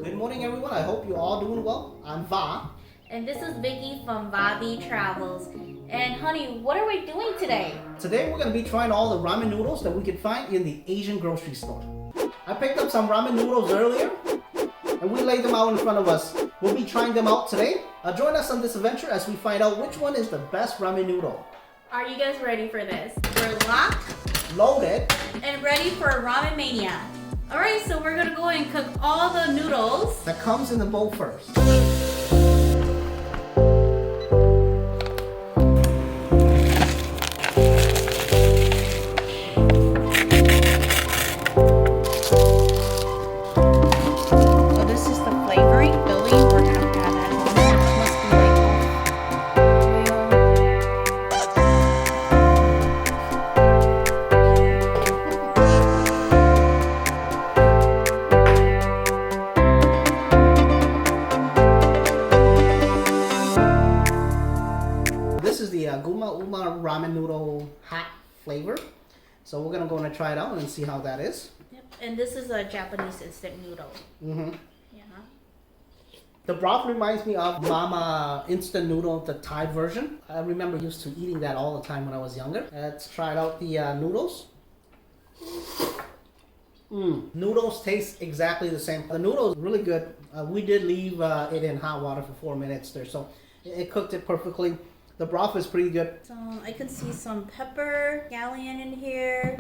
Good morning, everyone. I hope you're all doing well. I'm Va. And this is Vicky from Vavi Travels. And honey, what are we doing today? Today we're going to be trying all the ramen noodles that we could find in the Asian grocery store. I picked up some ramen noodles earlier and we laid them out in front of us. We'll be trying them out today. Join us on this adventure as we find out which one is the best ramen noodle. Are you guys ready for this? We're locked, Loaded, and ready for Ramen Mania. Alright, so we're gonna go and cook all the noodles. that comes in the bowl first. So this is the flavoring, filling. We're gonna add that on. It must be like This is the Guma Uma ramen noodle hot flavor. So we're going to go and try it out and see how that is. Yep. And this is a Japanese instant noodle. Mm-hmm. Yeah. The broth reminds me of Mama instant noodle, the Thai version. I remember used to eating that all the time when I was younger. Let's try out the noodles. Noodles taste exactly the same. The noodles really good. We did leave it in hot water for 4 minutes there, so it cooked it perfectly. The broth is pretty good. So I can see some pepper, scallion in here.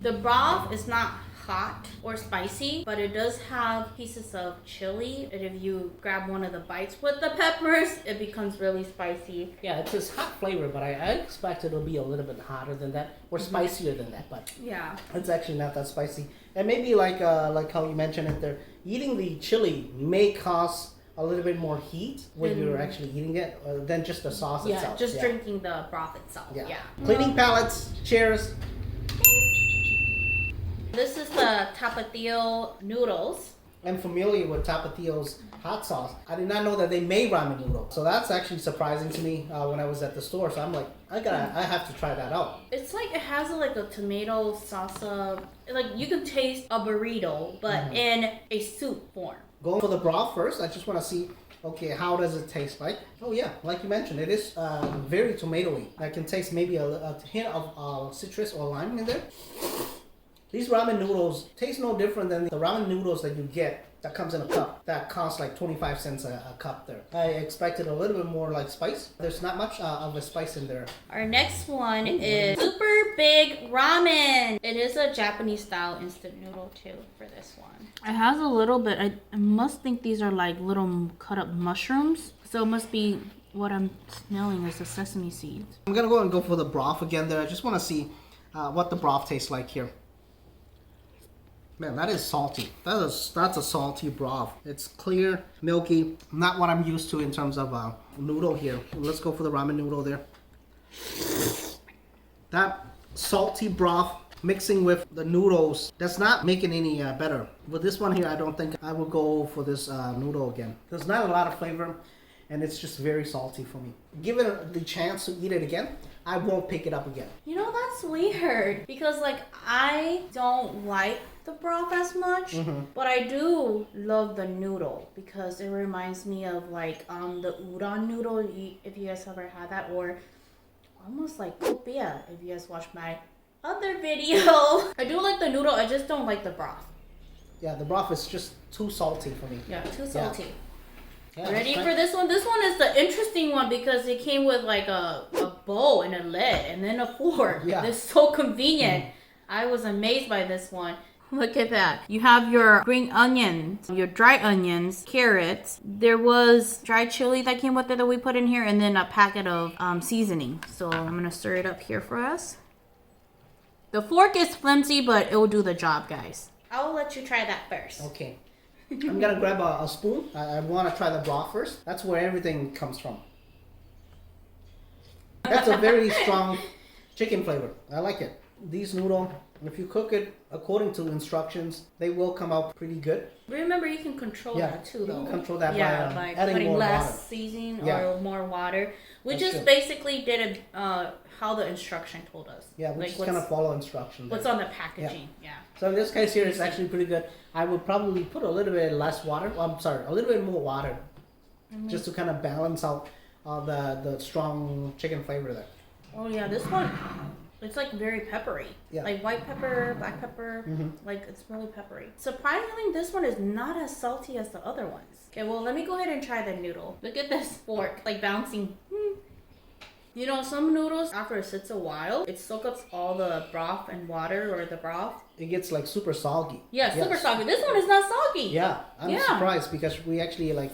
The broth is not hot or spicy, but it does have pieces of chili. And if you grab one of the bites with the peppers, it becomes really spicy. Yeah, it's this hot flavor, but I expect it'll be a little bit hotter than that or spicier than that. But Yeah. it's actually not that spicy. And maybe like how you mentioned it there, eating the chili may cause a little bit more heat when you're actually eating it than just the sauce Yeah, itself. just drinking the broth itself. Yeah. Cleaning palettes. Cheers. This is the Tapatio Noodles. I'm familiar with Tapatio's hot sauce. I did not know that they made ramen noodles. So that's actually surprising to me when I was at the store. So I'm like, I have to try that out. It's like it has like a tomato salsa. Like you can taste a burrito, but in a soup form. Going for the broth first, I just want to see, okay, how does it taste like? Oh yeah, like you mentioned, it is very tomatoey. I can taste maybe a hint of citrus or lime in there. These ramen noodles taste no different than the ramen noodles that you get that comes in a cup. That costs like 25 cents a cup there. I expected a little bit more like spice. There's not much of a spice in there. Our next one is Super Big Ramen. It is a Japanese style instant noodle too for this one. It has a little bit, I must think these are like little cut up mushrooms. So it must be, what I'm smelling is the sesame seeds. I'm gonna go and go for the broth again there. I just want to see what the broth tastes like here. Man, that is salty. That's a salty broth. It's clear, milky, not what I'm used to in terms of noodle here. Let's go for the ramen noodle there. That salty broth mixing with the noodles, that's not making any better. With this one here, I don't think I would go for this noodle again. There's not a lot of flavor, and it's just very salty for me. Given the chance to eat it again, I won't pick it up again. You know, that's weird because like I don't like the broth as much, but I do love the noodle because it reminds me of like the udon noodle, if you guys ever had that, or almost like kopia if you guys watched my other video. I do like the noodle, I just don't like the broth. Yeah, the broth is just too salty for me. Yeah, too salty. Yeah, Ready for this one? This one is the interesting one because it came with like a bowl and a lid and then a fork. Yeah. It's so convenient. I was amazed by this one. Look at that. You have your green onions, your dry onions, carrots. There was dried chili that came with it that we put in here, and then a packet of seasoning. So I'm going to stir it up here for us. The fork is flimsy, but it will do the job, guys. I'll let you try that first. Okay. I'm gonna grab a spoon. I want to try the broth first. That's where everything comes from. That's a very strong chicken flavor. I like it. these noodles, if you cook it according to instructions, they will come out pretty good. Remember, you can control that too, though. You can control that by adding putting more less water. seasoning or more water. We That's just true. basically did how the instruction told us. Yeah, we like just kind of follow instructions. What's on the packaging? Yeah. So in this case here, it's actually pretty good. I would probably put a little bit less water. Well, I'm sorry, a little bit more water, just to kind of balance out the strong chicken flavor there. Oh yeah, this one, it's like very peppery. Yeah. Like white pepper, black pepper, like it's really peppery. Surprisingly, this one is not as salty as the other ones. Okay, well let me go ahead and try the noodle. Look at this fork, like bouncing. You know, some noodles, after it sits a while, it soaks up all the broth and water or the broth. It gets like super soggy. Yeah, super soggy. This one is not soggy. Yeah, I'm surprised because we actually like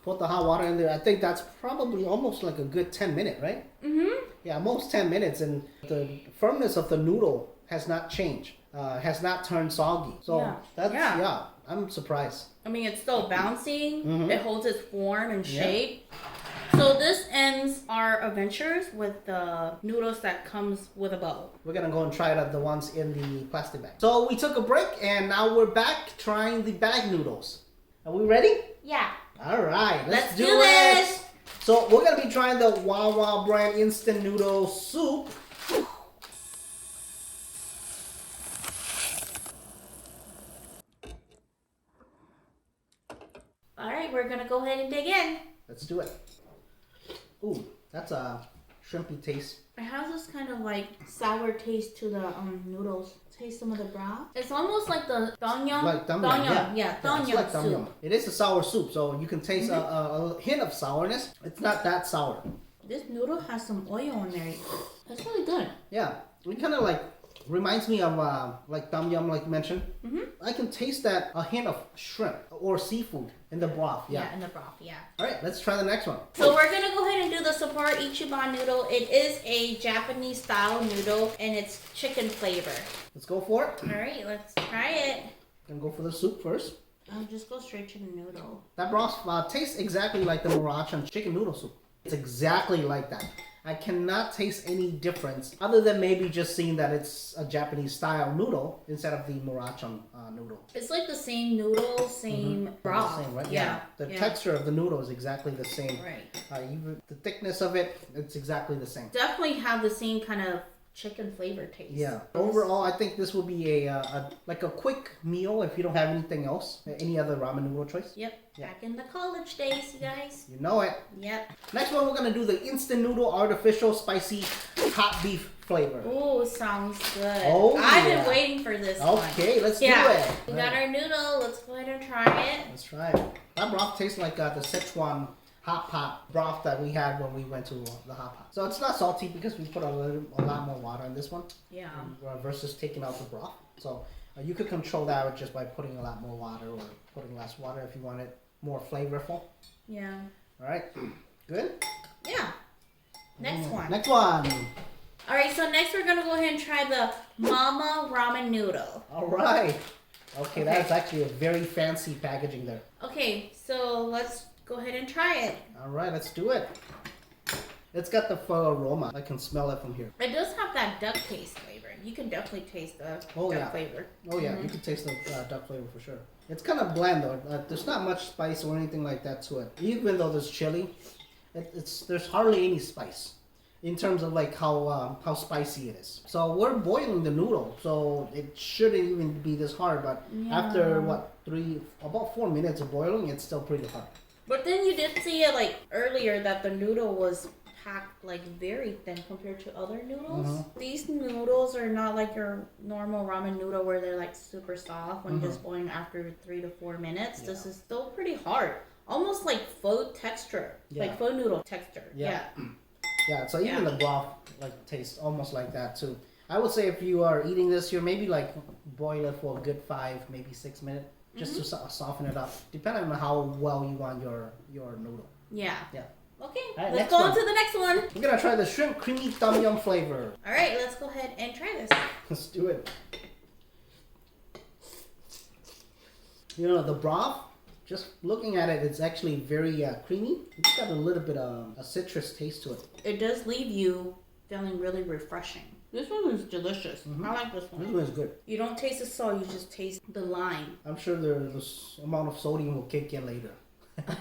put the hot water in there. I think that's probably almost like a good 10 minutes, right? Yeah, almost 10 minutes, and the firmness of the noodle has not changed, has not turned soggy. So I'm surprised. I mean, it's still bouncing. It holds its form and shape. So this ends our adventures with the noodles that comes with a bowl. We're gonna go and try the ones in the plastic bag. So we took a break and now we're back trying the bag noodles. Are we ready? Yeah. All right, let's do this. it. So we're gonna be trying the Wawa brand instant noodle soup. All right, we're gonna go ahead and dig in. Let's do it. Ooh, that's a shrimpy taste. It has this kind of like sour taste to the noodles. Taste some of the broth. It's almost like the tom yum. Like tom yum, yeah, tom yum soup. It is a sour soup, so you can taste a hint of sourness. It's not that sour. This noodle has some oil in there. That's really good. Yeah, it kind of like reminds me of like tom yum, like you mentioned. I can taste that a hint of shrimp or seafood in the broth. Yeah, in the broth. Yeah. All right, let's try the next one. So we're gonna go ahead and do the Sapporo Ichiban noodle. It is a Japanese style noodle and it's chicken flavor. Let's go for it. All right, let's try it. Gonna go for the soup first. I'll just go straight to the noodle. That broth tastes exactly like the Moroccan chicken noodle soup. It's exactly like that. I cannot taste any difference other than maybe just seeing that it's a Japanese style noodle instead of the Moroccan noodle. It's like the same noodle, same broth. The same, right? Yeah. The texture of the noodle is exactly the same. Right. Even the thickness of it, it's exactly the same. Definitely have the same kind of chicken flavor taste. Yeah. Overall, I think this will be a like a quick meal if you don't have anything else. Any other ramen noodle choice? Yep. Back in the college days, you guys. You know it. Yep. Next one, we're gonna do the instant noodle artificial spicy hot beef flavor. Oh, sounds good. Oh, I've been waiting for this one. Okay, let's do it. We got our noodle. Let's go ahead and try it. Let's try it. That broth tastes like the Sichuan hot pot broth that we had when we went to the hot pot. So it's not salty because we put a lot more water in this one. Yeah. Versus taking out the broth. So you could control that just by putting a lot more water or putting less water if you want it more flavorful. Yeah. All right. Good? Yeah. Next one. Next one. All right, so next we're going to go ahead and try the Mama Ramen Noodle. All right. Okay, that's actually a very fancy packaging there. Okay, so let's go ahead and try it. All right, let's do it. It's got the pho aroma. I can smell it from here. It does have that duck taste flavor. You can definitely taste the duck flavor. Oh yeah, you can taste the duck flavor for sure. It's kind of bland though. There's not much spice or anything like that to it. Even though there's chili, there's hardly any spice in terms of like how spicy it is. So we're boiling the noodle, so it shouldn't even be this hard. But after about 4 minutes of boiling, it's still pretty hard. But then you did see it like earlier that the noodle was packed like very thin compared to other noodles. These noodles are not like your normal ramen noodle where they're like super soft when just boiling after 3 to 4 minutes. This is still pretty hard. Almost like pho texture. Like pho noodle texture. Yeah, so even the broth like tastes almost like that too. I would say if you are eating this, you're maybe like boil it for a good 5, maybe 6 minutes. Just to soften it up, depending on how well you want your noodle. Yeah. Okay, right, let's go on to the next one. We're gonna try the shrimp creamy tom yum flavor. All right, let's go ahead and try this. Let's do it. You know, the broth, just looking at it, it's actually very creamy. It's got a little bit of a citrus taste to it. It does leave you feeling really refreshing. This one is delicious. I like this This one. one is good. You don't taste the salt, you just taste the lime. I'm sure the amount of sodium will kick in later.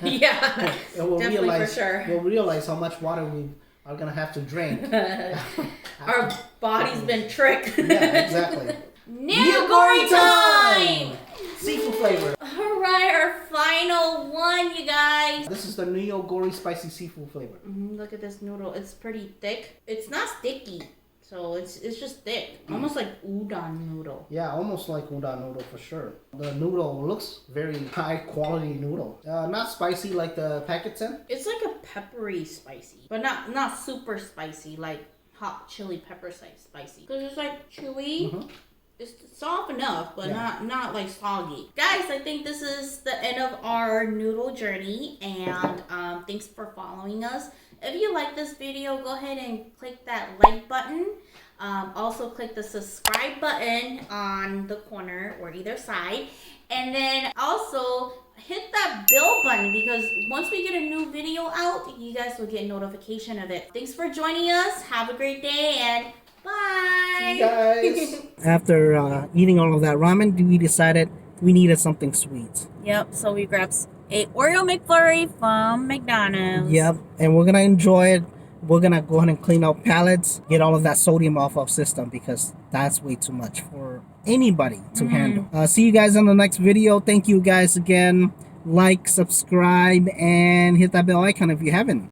Yeah, And we'll definitely realize, for sure. We'll realize how much water we are gonna have to drink. Our body's been tricked. Yeah, exactly. Nigori time! Seafood flavor. Alright, our final one, you guys. This is the Nigori spicy seafood flavor. Look at this noodle. It's pretty thick. It's not sticky, so it's just thick. Almost like udon noodle. Yeah, almost like udon noodle for sure. The noodle looks very high quality noodle. Not spicy like the packets in. It's like a peppery spicy, but not super spicy, like hot chili pepper spicy. Because it's like chewy. It's soft enough, but not like soggy. Guys, I think this is the end of our noodle journey, and thanks for following us. If you like this video, go ahead and click that like button. Also click the subscribe button on the corner or either side, and then also hit that bell button, because once we get a new video out, you guys will get notification of it. Thanks for joining us. Have a great day, and bye. See you guys. After eating all of that ramen, we decided we needed something sweet. Yep, so we grabbed a Oreo McFlurry from McDonald's. Yep, and we're gonna enjoy it. We're gonna go ahead and clean our palates, get all of that sodium off our system, because that's way too much for anybody to handle. See you guys on the next video. Thank you guys again. Like, subscribe, and hit that bell icon if you haven't.